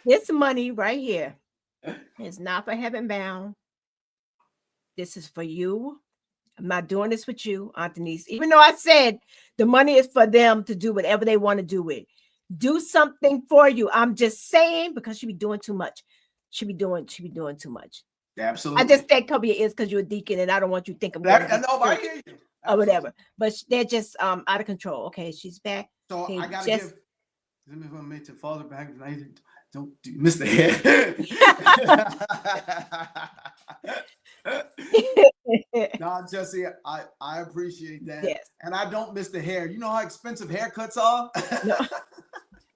This money right here is not for Heaven Bound. This is for you. I'm not doing this with you, Aunt Denise. Even though I said the money is for them to do whatever they want to do with. Do something for you. I'm just saying, because she be doing too much. She be doing too much. Absolutely. I just said cover your ears because you're a deacon, and I don't want you to think I'm I hear you. Or whatever. But they're just out of control. Okay, she's back. So okay, I gotta give. Let me make the father back. Don't miss the hair. No, Jesse, I appreciate that. Yes. And I don't miss the hair. You know how expensive haircuts are? No.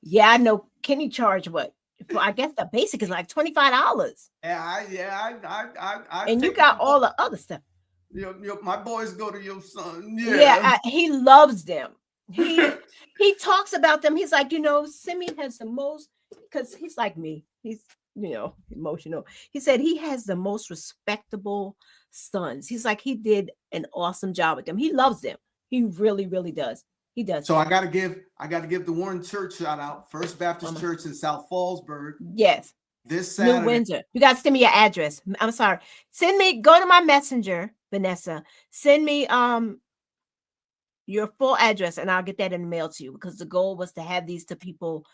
Yeah, I know. Kenny charge what? I guess the basic is like $25. I and you got all the other stuff. My boys go to your son. He loves them. He talks about them. He's like, Simmie has the most, because he's like me. He's emotional. He said he has the most respectable sons. He's like, he did an awesome job with them. He loves them. He really, really does. He does. So I gotta give the Warren Church shout out. First Baptist Church in South Fallsburg. Yes. This Saturday. New Windsor. You gotta send me your address. I'm sorry. Go to my messenger, Vanessa. Send me your full address, and I'll get that in the mail to you, because the goal was to have these to people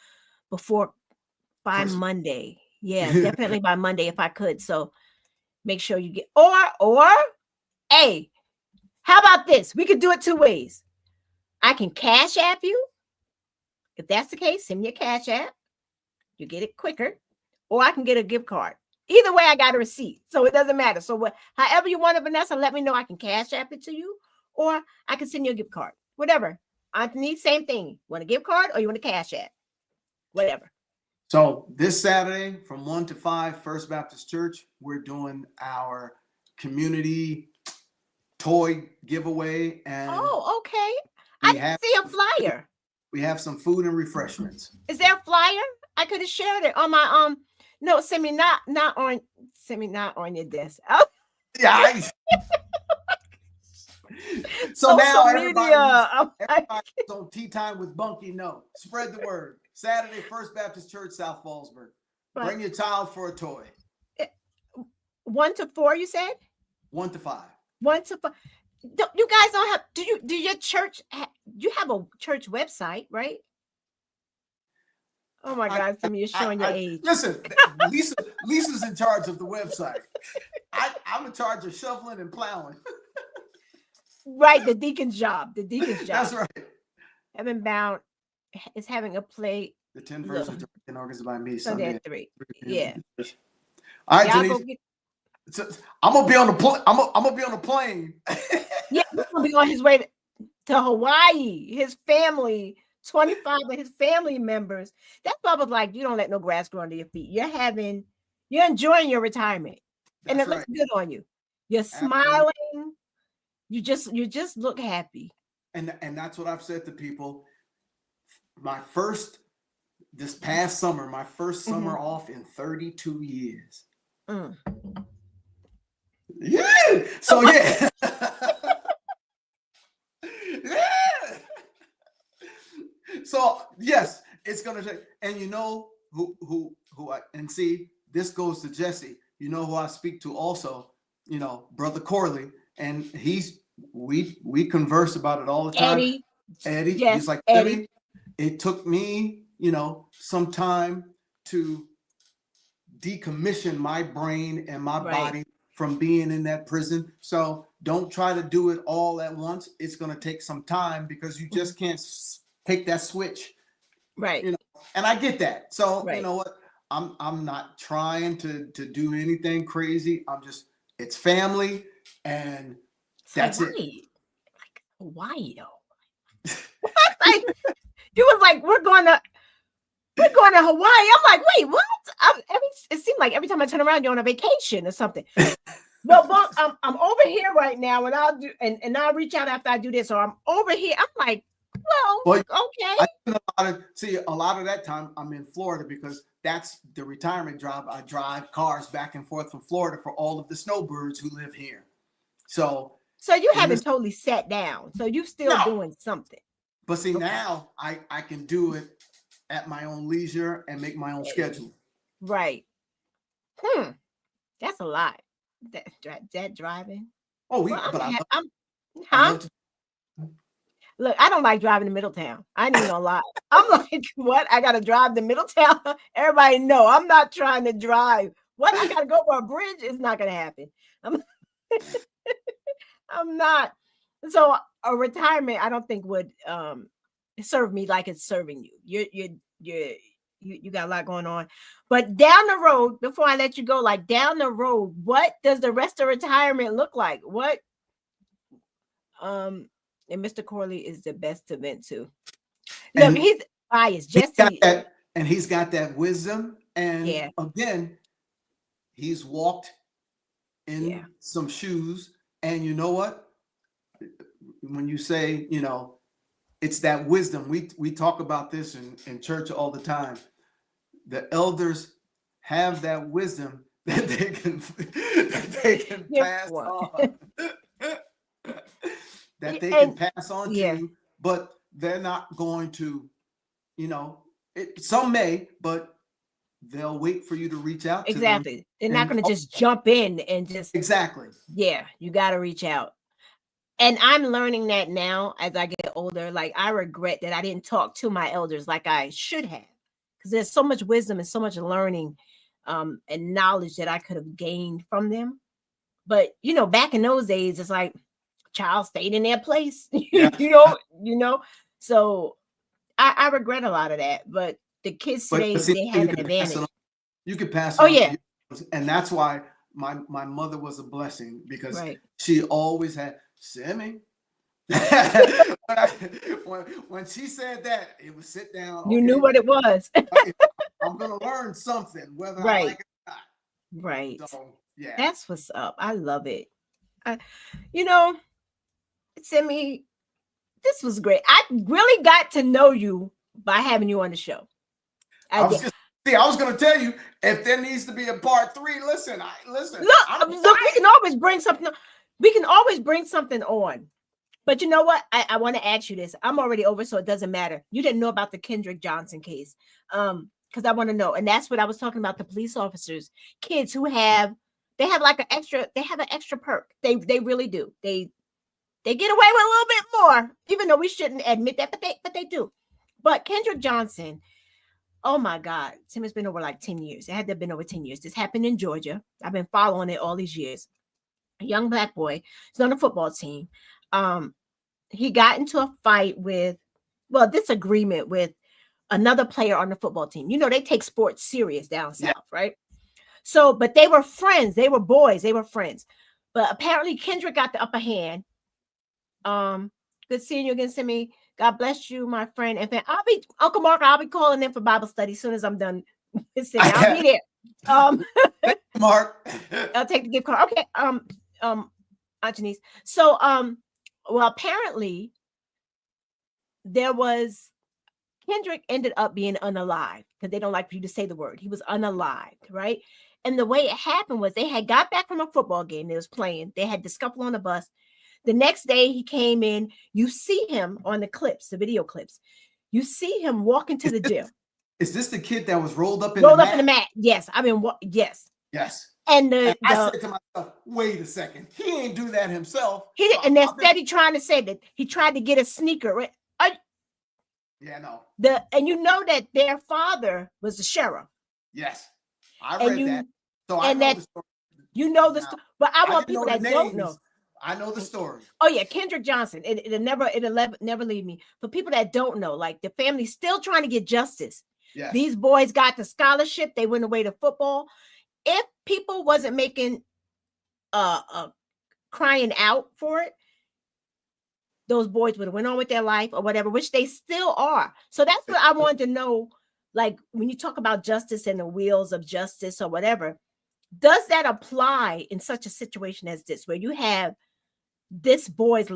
by Monday. Yeah, definitely by Monday if I could. So make sure you get or hey, how about this? We could do it 2 ways. I can Cash App you. If that's the case, send me a Cash App. You get it quicker. Or I can get a gift card. Either way, I got a receipt. So it doesn't matter. So however you want it, Vanessa, let me know. I can Cash App it to you. Or I can send you a gift card. Whatever. Anthony, same thing. Want a gift card or you want a Cash App? Whatever. So this Saturday from 1 to 5, First Baptist Church, we're doing our community toy giveaway. And okay. I didn't see a flyer. We have some food and refreshments. Is there a flyer? I could have shared it on my no, Simmie, not on your desk. Oh. Yeah. So now everybody's on Tea Time with Bunky. No, spread the word. Saturday, First Baptist Church, South Fallsburg. Bring your child for a toy. 1 to 4, you said? 1 to 5. 1 to 5. You guys don't have? Do your church? You have a church website, right? Oh my God, Simmie, you're showing your age. Listen, Lisa's in charge of the website. I'm in charge of shoveling and plowing. Right, the deacon's job. That's right. Heaven Bound is having a play. The 10 verses organized by me. Sunday at 3. Yeah. All right, Denise. I'm gonna be on the plane. I'm gonna be on the plane. Yeah, he's gonna be on his way to Hawaii. His family, 25 of his family members. That's why I was like, you don't let no grass grow under your feet. You're enjoying your retirement, and it looks good on you. You're smiling. You just look happy. And that's what I've said to people. My first this past summer, my first summer Mm-hmm. off in 32 years. Mm. Yeah. So yeah. Yeah. So yes, it's gonna take. And you know who I, and see, this goes to Jesse. You know who I speak to also. You know, Brother Corley, and we converse about it all the time. Eddie. Eddie, Yes, he's like, Eddie. it took me, some time to decommission my brain and my body from being in that prison. So don't try to do it all at once. It's going to take some time because you just can't take that switch. Right. And I get that. So Right. you know what? I'm not trying to do anything crazy. It's family, and that's it. Like, why though? Like, you was like, we're going to Hawaii. I'm like, wait, what? It seemed like every time I turn around, you're on a vacation or something. But I'm over here right now, and I'll do and I'll reach out after I do this, or I'm over here. I'm like, well, okay. A lot of that time I'm in Florida because that's the retirement job. I drive cars back and forth from Florida for all of the snowbirds who live here. So you haven't totally sat down. So you're still doing something. But see, now I can do it at my own leisure and make my own schedule. Right. That's a lot. That driving. Oh, Look, I don't like driving to Middletown. I ain't even gonna lie. I'm like, what? I gotta drive to Middletown? Everybody know I'm not trying to drive. What? I gotta go over a bridge? It's not gonna happen. I'm not. So a retirement, I don't think would serve me like it's serving you. You got a lot going on. But down the road, before I let you go, like down the road, what does the rest of retirement look like? What and Mr. Corley is the best to vent to. Look, he's biased. He's got that wisdom. And again, he's walked in some shoes. And you know what? When you say, it's that wisdom. We talk about this in church all the time. The elders have that wisdom that they can pass on. That they can pass on to you, but they're not going to, some may, but they'll wait for you to reach out to them. They're not going to just jump in and just. Exactly. Yeah, you got to reach out. And I'm learning that now as I get older. Like, I regret that I didn't talk to my elders like I should have. Because there's so much wisdom and so much learning and knowledge that I could have gained from them. But, back in those days, it's like, child stayed in their place, so I regret a lot of that, but the kids today, they have an advantage. You could pass on to you, and that's why my mother was a blessing, because she always had Simmie. when she said that, it was sit down. You knew what it was. I'm gonna learn something, whether I like it or not. Right. So, that's what's up. I love it. Simmie, this was great. I really got to know you by having you on the show. I was going to tell you, if there needs to be a part 3, listen. Look, we can always bring something. We can always bring something on. But you know what? I want to ask you this. I'm already over, so it doesn't matter. You didn't know about the Kendrick Johnson case, because I want to know, and that's what I was talking about. The police officers, kids who have an extra perk. They really do. They get away with a little bit more, even though we shouldn't admit that, but they do. But Kendrick Johnson, oh my God, Tim, it's been over like 10 years. It had to have been over 10 years. This happened in Georgia. I've been following it all these years. A young Black boy. He's on the football team. He got into a fight disagreement with another player on the football team. They take sports serious down south, right? So, but they were friends. They were boys. They were friends. But apparently Kendrick got the upper hand. Good seeing you again, Simmie. God bless you, my friend. And Uncle Mark, I'll be calling in for Bible study as soon as I'm done with Simmie. I'll be there. Mark. I'll take the gift card. Okay. Aunt Janice. So, apparently Kendrick ended up being unalived. because they don't like for you to say the word. He was unalived, right? And the way it happened was they had got back from a football game they was playing. They had the scuffle on the bus. The next day he came in. You see him on the clips, the video clips. You see him walking to the jail. Is this the kid that was rolled up in the mat? Yes. I mean, yes. Yes. And I said to myself, wait a second. He ain't do that himself. And they're steady trying to say that he tried to get a sneaker. Right? Yeah, no. And you know that their father was the sheriff. Yes. I read that. So I know the story. You know the story. But I want people that don't know. I know the story. Oh yeah, Kendrick Johnson. It'll never leave me. For people that don't know, like the family's still trying to get justice. Yes. These boys got the scholarship. They went away to football. If people wasn't making crying out for it, those boys would have went on with their life or whatever, which they still are. So that's what I wanted to know. Like when you talk about justice and the wheels of justice or whatever, does that apply in such a situation as this, where you have this boy's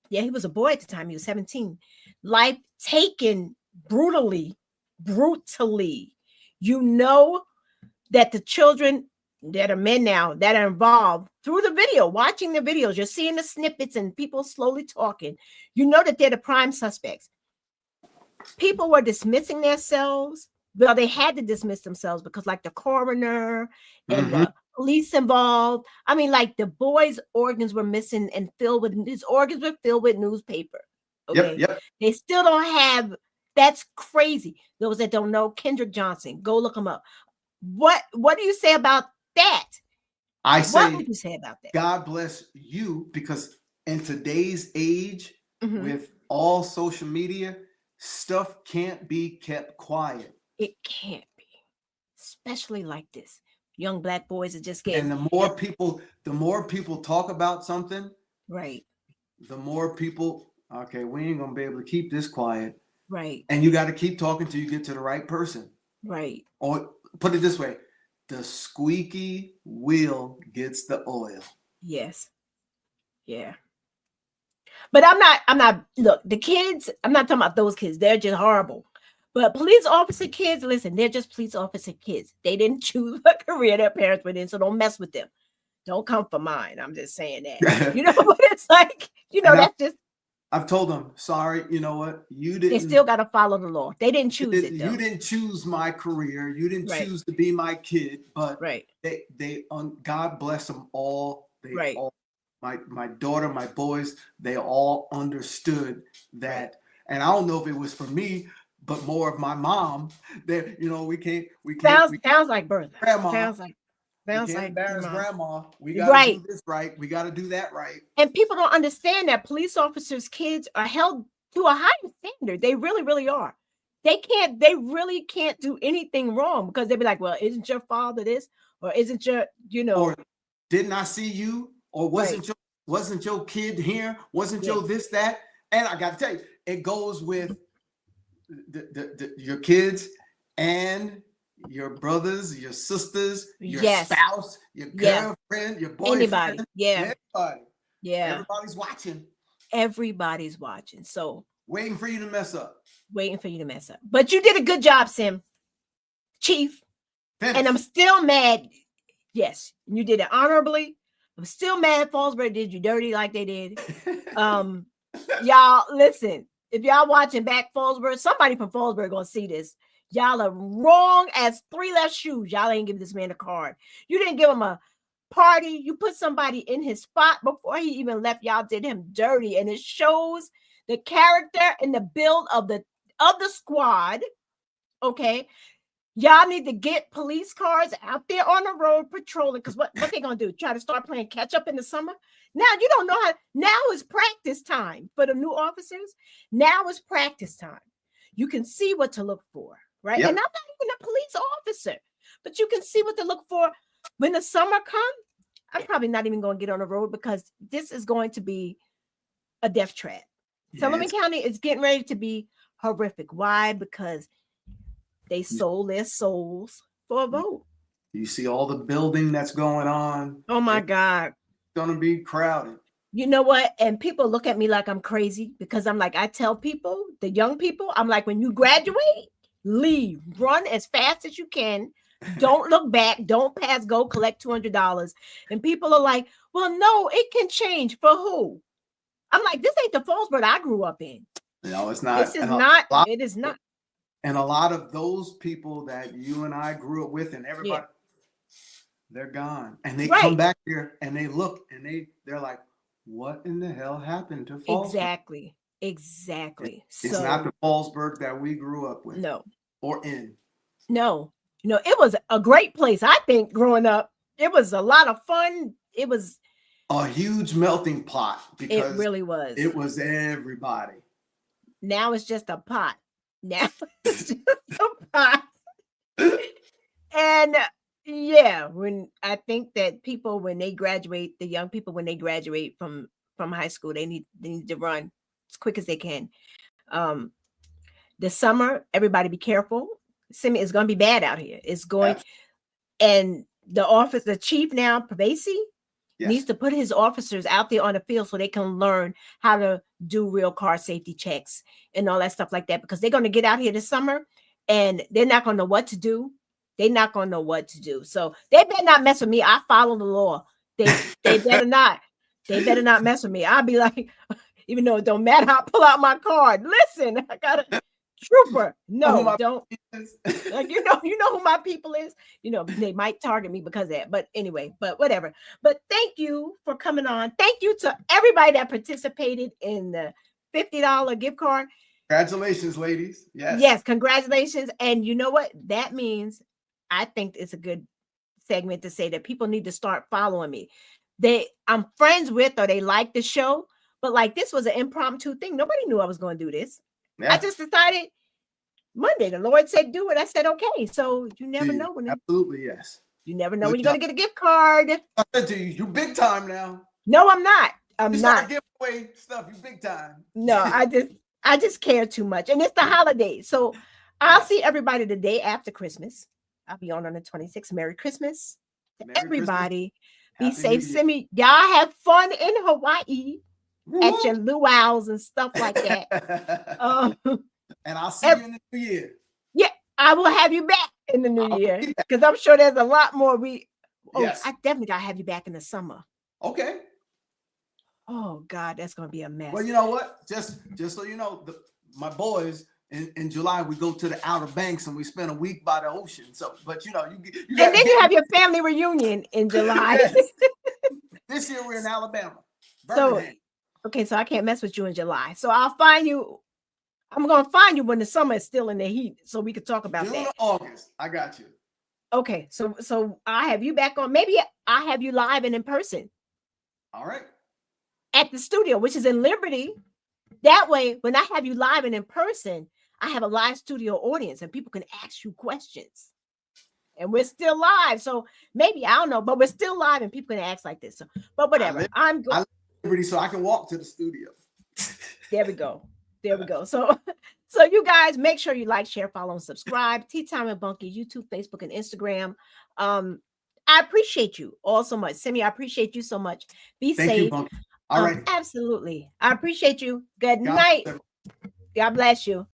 he was a boy at the time, he was 17, life taken brutally. You know that the children that are men now that are involved through the video, watching the videos, you're seeing the snippets and people slowly talking. You know that they're the prime suspects. People were dismissing themselves. Well, they had to dismiss themselves because like the coroner and the police involved. I mean, like the boy's organs were missing and his organs were filled with newspaper. Okay. Yep. They still don't have, that's crazy. Those that don't know, Kendrick Johnson, go look him up. What do you say about that? What would you say about that? God bless you, because in today's age, with all social media, stuff can't be kept quiet. It can't be, especially like this. Young Black boys are just getting. And the more people talk about something, right, the more people, okay, we ain't gonna be able to keep this quiet. Right. And you got to keep talking till you get to the right person. Right. Or put it this way, the squeaky wheel gets the oil. Yes. Yeah. But I'm not, look, the kids, I'm not talking about those kids. They're just horrible. But police officer kids, listen, they're just police officer kids. They didn't choose a career their parents were in, so don't mess with them. Don't come for mine. I'm just saying that. You know what it's like? You know, that's just. I've told them, sorry, you know what? You didn't. They still got to follow the law. They didn't choose it, though. You didn't choose my career. You didn't choose to be my kid. But right. they God bless them all. They all, my daughter, my boys, they all understood that. And I don't know if it was for me, but more of my mom. That, you know, we can't. Sounds like Bertha. Grandma. Sounds like embarrass grandma. We gotta do this right. We gotta do that right. And people don't understand that police officers' kids are held to a higher standard. They really, really are. They really can't do anything wrong because they'd be like, well, isn't your father this? Or isn't your, you know, or didn't I see you? Or wasn't your kid here? Wasn't your this, that? And I gotta tell you, it goes with your kids and your brothers, your sisters, your spouse, your girlfriend, your boyfriend. Anybody. Yeah. Everybody. Yeah. Everybody's watching. Everybody's watching. So waiting for you to mess up. But you did a good job, Sim. Chief. Finish. And I'm still mad. Yes, you did it honorably. I'm still mad Fallsburg did you dirty like they did. Y'all, listen. If y'all watching back Fallsburg, somebody from Fallsburg gonna see this. Y'all are wrong as three left shoes. Y'all ain't give this man a card. You didn't give him a party. You put somebody in his spot before he even left. Y'all did him dirty, and it shows the character and the build of the squad. Okay, y'all need to get police cars out there on the road patrolling. Because what they gonna do? Try to start playing catch up in the summer? Now you don't know how. Now is practice time for the new officers. Now is practice time. You can see what to look for. Right. Yep. And I'm not even a police officer, but you can see what to look for when the summer comes. I'm probably not even going to get on the road because this is going to be a death trap. Sullivan County is getting ready to be horrific. Why? Because they sold their souls for a vote. You see all the building that's going on. Oh my God. It's going to be crowded. You know what? And people look at me like I'm crazy because I'm like, I tell people, the young people, I'm like, when you graduate, leave, run as fast as you can. Don't look back. Don't pass go. Collect $200. And people are like, well, no, it can change. For who? I'm like, this ain't the Fallsburg I grew up in. No, it's not. This is not. It is not. And a lot of those people that you and I grew up with and everybody, they're gone. And they come back here and they look and they're like, what in the hell happened to Fallsburg? Exactly. It's not the Fallsburg that we grew up with. No. Or in. No. It was a great place, I think, growing up. It was a lot of fun. It was a huge melting pot because it really was. It was everybody. Now it's just a pot. Now it's just a pot. And when I think that people, when they graduate, the young people, when they graduate from high school, they need to run as quick as they can. This summer, everybody be careful. Simmie, is going to be bad out here. It's going, and the chief now, Pavesi, needs to put his officers out there on the field so they can learn how to do real car safety checks and all that stuff like that, because they're going to get out here this summer and they're not going to know what to do. They're not going to know what to do. So they better not mess with me. I follow the law. They better not. They better not mess with me. I'll be like, even though it don't matter, I'll pull out my card. Listen, I got a trooper. No, don't. Like, you know who my people is. They might target me because of that. But anyway, but whatever. But thank you for coming on. Thank you to everybody that participated in the $50 gift card. Congratulations, ladies. Yes. Yes, congratulations. And you know what? That means I think it's a good segment to say that people need to start following me. I'm friends with, or they like the show, but like this was an impromptu thing. Nobody knew I was going to do this. Yeah. I just decided Monday. The Lord said do it. I said okay. So you never know when. Absolutely, yes. You never know when you're going to get a gift card. I said to you, you big time now. No, I'm not. I'm not. Giveaway stuff. You big time. No, I just care too much, and it's the holidays. So I'll see everybody the day after Christmas. I'll be on the 26th. Merry Christmas to everybody. Be safe. Simmie, y'all have fun in Hawaii. At your luau's and stuff like that. And I'll see you in the new year. Yeah, I will have you back in the new year because I'm sure there's a lot more. Yes. I definitely gotta have you back in the summer. Okay. Oh God, that's gonna be a mess. Well, you know what? Just so you know, my boys in July we go to the Outer Banks and we spend a week by the ocean. So, but you and then you have your family reunion in July. Yes. This year we're in Alabama. Birmingham. So I can't mess with you in July. So I'll find you. I'm going to find you when the summer is still in the heat so we can talk about June that. or August. I got you. Okay. So I have you back on. Maybe I have you live and in person. All right. At the studio, which is in Liberty. That way, when I have you live and in person, I have a live studio audience and people can ask you questions. And we're still live. So maybe, I don't know, but we're still live and people can ask like this. So, but whatever. I'm good. So I can walk to the studio. There we go. So you guys make sure you like, share, follow, and subscribe. Tea Time with Bunky, YouTube, Facebook, and Instagram. I appreciate you all so much. Simmie, I appreciate you so much. Be safe. Thank you, Bunky. All right. Absolutely. I appreciate you. Good night. God bless you.